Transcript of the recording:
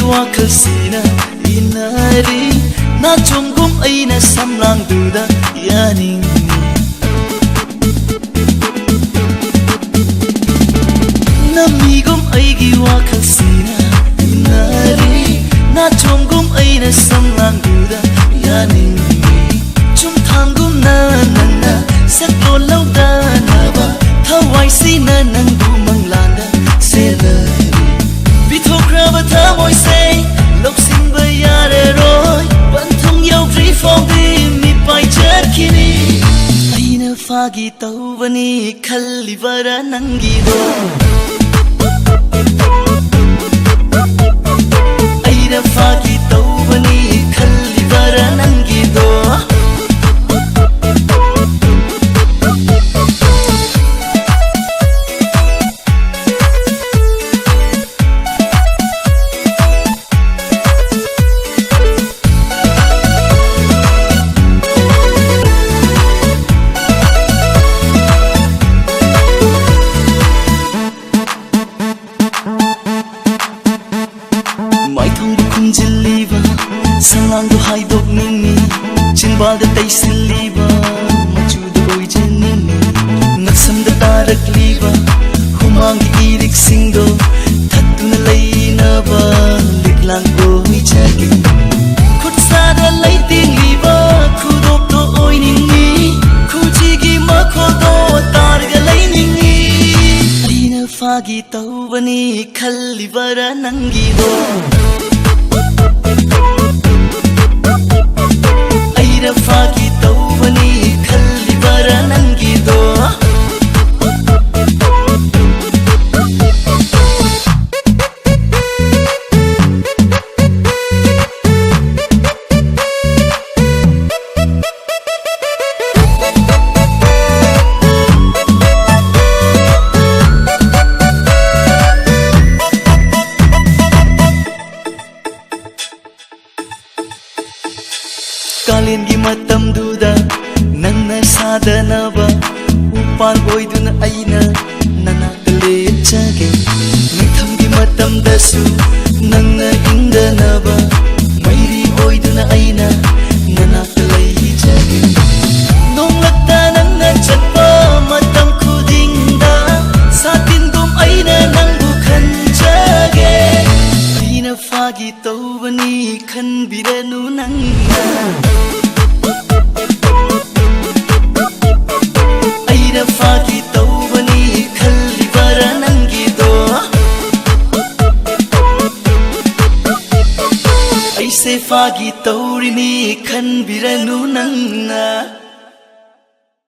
Wakasina inari na chungum aina samlang duda yani namigum aigi wakasina inari na chungum aina samlang duda yani chum thangum na nana saklo lauda na ba thawai sina nangu manglanda selari bithokraba thamoy say lok sing ba yare roy ban thong yau free from the mi pai cherkini aina fagi tawbani khalli bara nangi do aina fagi tawbani khalli bara nangi do Salang do hai dok nini chinbal da tai siliba machu do oi jenini naksam da tarak liba humang gi irik singdo thatuna leina ba liklang ko oi chagi khut sa da lai ting liba khudok do oi nini khuji gi ma kho do tar ga lai nini aina fagi tawbani khalli bara nangi do fagi tawbani khalli bara nangi do Kalin gi matam duda nanna sadanaba upan oiduna aina nanakta lechage mitham gi matam dasu nanna indanaba mairi oiduna aina nanakta lechage nonglakta nanna chatpa matam khudingda satin dum aina nangu khanjage aina fagi tawbani khanbiranu nanga fagi tawbani khalli bara nangi do aise fagi tawrini khanbiranu nanga